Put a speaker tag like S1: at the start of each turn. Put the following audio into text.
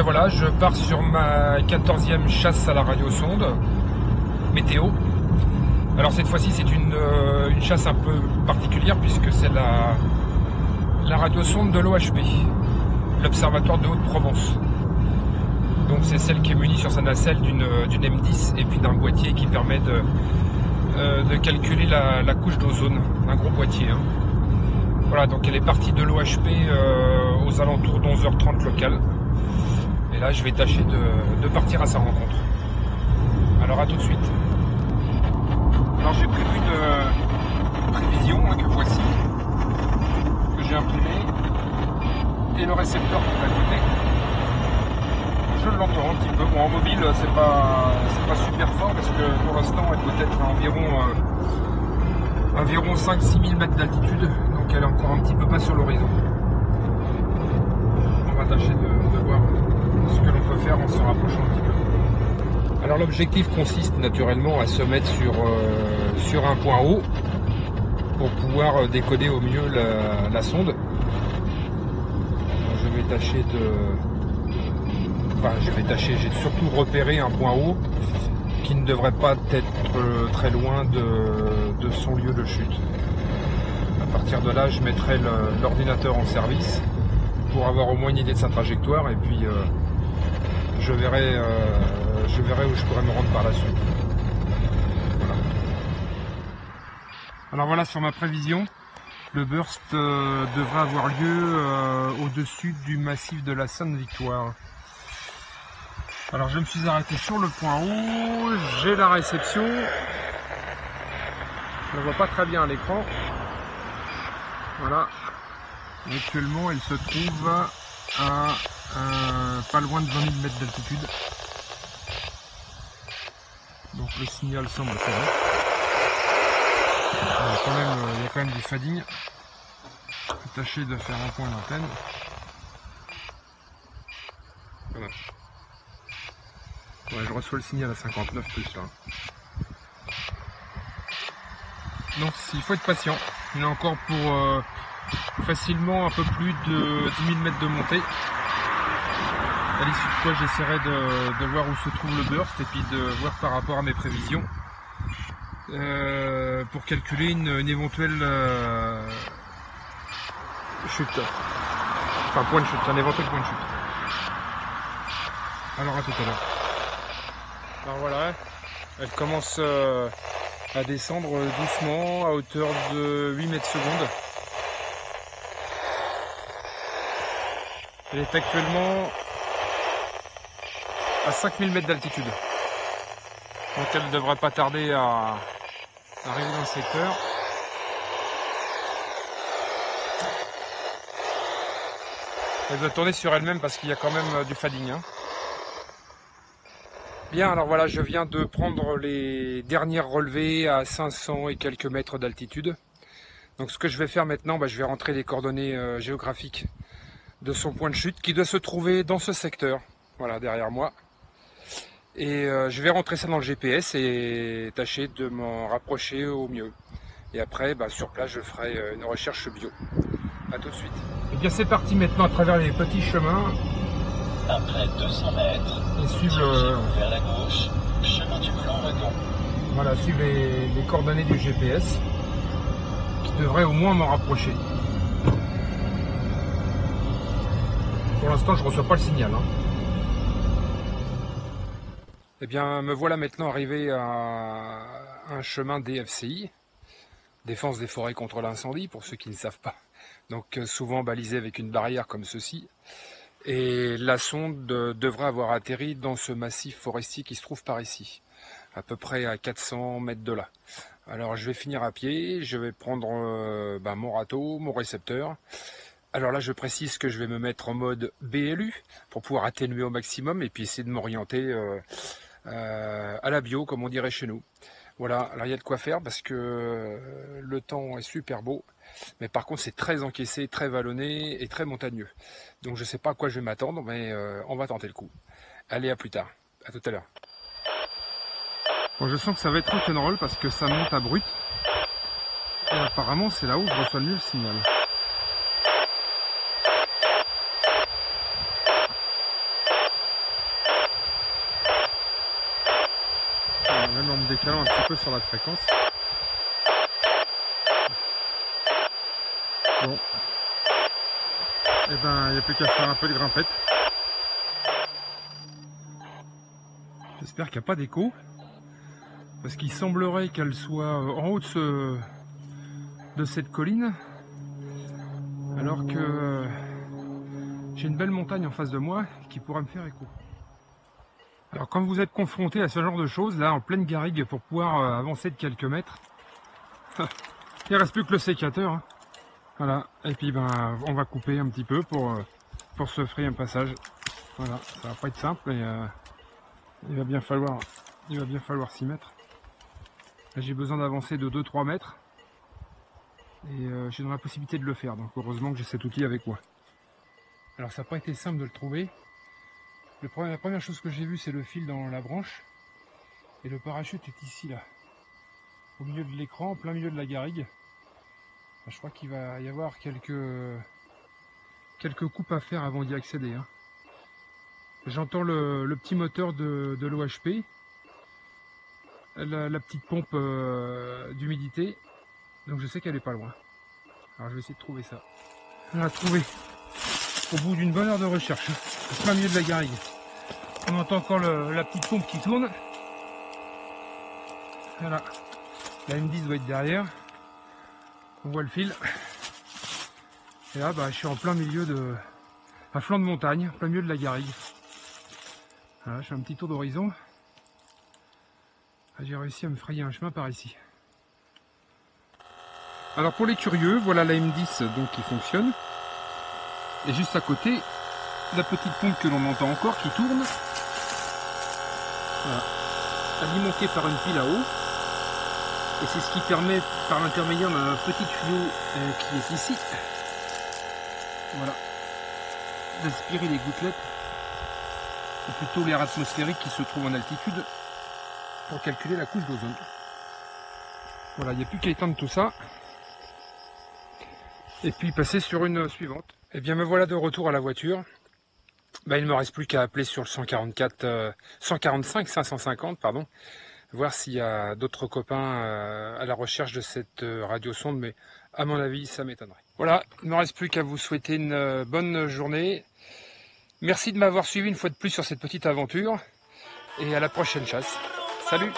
S1: voilà, je pars sur ma 14e chasse à la radiosonde météo. Alors cette fois-ci c'est une chasse un peu particulière puisque c'est la radiosonde de l'OHP, l'Observatoire de Haute-Provence. Donc c'est celle qui est munie sur sa nacelle d'une M10 et puis d'un boîtier qui permet de calculer la couche d'ozone, un gros boîtier. Hein. Voilà, donc elle est partie de l'OHP aux alentours de 11h30 local. Et là je vais tâcher de partir à sa rencontre. Alors à tout de suite. Alors j'ai prévu une prévision que voici, que j'ai imprimé, et le récepteur qui est à côté. Je l'entends un petit peu. Bon, en mobile c'est pas super fort parce que pour l'instant elle peut être à environ 5-6 000 mètres d'altitude, donc elle est encore un petit peu pas sur l'horizon. On va tâcher de voir ce que l'on peut faire en se rapprochant un petit peu. Alors l'objectif consiste naturellement à se mettre sur un point haut pour pouvoir décoder au mieux la sonde. Donc, je vais tâcher j'ai surtout repéré un point haut qui ne devrait pas être très loin de son lieu de chute. À partir de là, je mettrai l'ordinateur en service pour avoir au moins une idée de sa trajectoire et puis je verrai où je pourrais me rendre par la suite. Voilà. Alors voilà, sur ma prévision, le burst devrait avoir lieu au-dessus du massif de la Sainte-Victoire. Alors je me suis arrêté sur le point haut, j'ai la réception. Je ne vois pas très bien à l'écran. Voilà. Actuellement, elle se trouve à pas loin de 20 000 mètres d'altitude. Donc le signal semble correct. Il y a quand même du fading. Je vais tâcher de faire un point d'antenne. Voilà. Ouais, je reçois le signal à 59 plus là. Donc il faut être patient. Il y en a encore pour facilement un peu plus de 10 000 mètres de montée. À l'issue de quoi j'essaierai de voir où se trouve le burst et puis de voir par rapport à mes prévisions pour calculer une éventuelle chute. Enfin point de chute, un éventuel point de chute. Alors à tout à l'heure. Alors voilà, elle commence à descendre doucement à hauteur de 8 mètres secondes. Elle est actuellement à 5000 mètres d'altitude. Donc elle ne devrait pas tarder à arriver dans le secteur. Elle doit tourner sur elle-même parce qu'il y a quand même du fading. Hein. Bien, alors voilà, je viens de prendre les dernières relevées à 500 et quelques mètres d'altitude. Donc ce que je vais faire maintenant, je vais rentrer les coordonnées géographiques de son point de chute qui doit se trouver dans ce secteur, voilà, derrière moi. Et je vais rentrer ça dans le GPS et tâcher de m'en rapprocher au mieux. Et après, sur place, je ferai une recherche bio. A tout de suite. Et bien c'est parti maintenant à travers les petits chemins.
S2: Après 200 mètres,
S1: et suivre
S2: vers la gauche, chemin du Plan Redon.
S1: Voilà, suivre les coordonnées du GPS qui devraient au moins m'en rapprocher. Pour l'instant, je ne reçois pas le signal. Hein. Eh bien, me voilà maintenant arrivé à un chemin DFCI, Défense des forêts contre l'incendie, pour ceux qui ne savent pas. Donc souvent balisé avec une barrière comme ceci. Et la sonde devrait avoir atterri dans ce massif forestier qui se trouve par ici, à peu près à 400 mètres de là. Alors je vais finir à pied, je vais prendre mon râteau, mon récepteur. Alors là je précise que je vais me mettre en mode BLU pour pouvoir atténuer au maximum et puis essayer de m'orienter à la bio comme on dirait chez nous. Voilà, alors il y a de quoi faire parce que le temps est super beau. Mais par contre c'est très encaissé, très vallonné et très montagneux. Donc je ne sais pas à quoi je vais m'attendre, mais on va tenter le coup. Allez, à plus tard. À tout à l'heure. Bon, je sens que ça va être rock'n'roll parce que ça monte à brut. Et apparemment c'est là où je reçois le mieux le signal. même en me décalant un petit peu sur la fréquence. Bon, et ben il n'y a plus qu'à faire un peu de grimpette. J'espère qu'il n'y a pas d'écho, parce qu'il semblerait qu'elle soit en haut de cette colline, alors que j'ai une belle montagne en face de moi qui pourrait me faire écho. Alors quand vous êtes confronté à ce genre de choses, là en pleine garrigue, pour pouvoir avancer de quelques mètres, il ne reste plus que le sécateur. Hein. Voilà, et puis ben on va couper un petit peu pour se frayer un passage. Voilà, ça va pas être simple, mais il va bien falloir s'y mettre. Là j'ai besoin d'avancer de 2-3 mètres. Et j'ai dans la possibilité de le faire, donc heureusement que j'ai cet outil avec moi. Alors ça n'a pas été simple de le trouver. La première chose que j'ai vue, c'est le fil dans la branche. Et le parachute est ici, là. Au milieu de l'écran, en plein milieu de la garrigue. Je crois qu'il va y avoir quelques coupes à faire avant d'y accéder. Hein. J'entends le petit moteur de l'OHP. La petite pompe d'humidité. Donc je sais qu'elle n'est pas loin. Alors je vais essayer de trouver ça. On l'a trouvé au bout d'une bonne heure de recherche. En plein milieu de la garrigue. On entend encore la petite pompe qui tourne. Voilà. La M10 doit être derrière. On voit le fil. Et là, bah, je suis en plein milieu à flanc de montagne, plein milieu de la garrigue. Voilà, je fais un petit tour d'horizon. J'ai réussi à me frayer un chemin par ici. Alors pour les curieux, voilà la M10 donc qui fonctionne. Et juste à côté, la petite pompe que l'on entend encore qui tourne. Voilà. Alimentée par une pile à eau. Et c'est ce qui permet, par l'intermédiaire d'un petit tuyau qui est ici, voilà, d'aspirer les gouttelettes, ou plutôt l'air atmosphérique qui se trouve en altitude, pour calculer la couche d'ozone. Voilà, il n'y a plus qu'à éteindre tout ça, et puis passer sur une suivante. Et bien me voilà de retour à la voiture. Ben, il ne me reste plus qu'à appeler sur le 145 550, pardon, voir s'il y a d'autres copains à la recherche de cette radiosonde, mais à mon avis, ça m'étonnerait. Voilà, il ne me reste plus qu'à vous souhaiter une bonne journée. Merci de m'avoir suivi une fois de plus sur cette petite aventure, et à la prochaine chasse. Salut!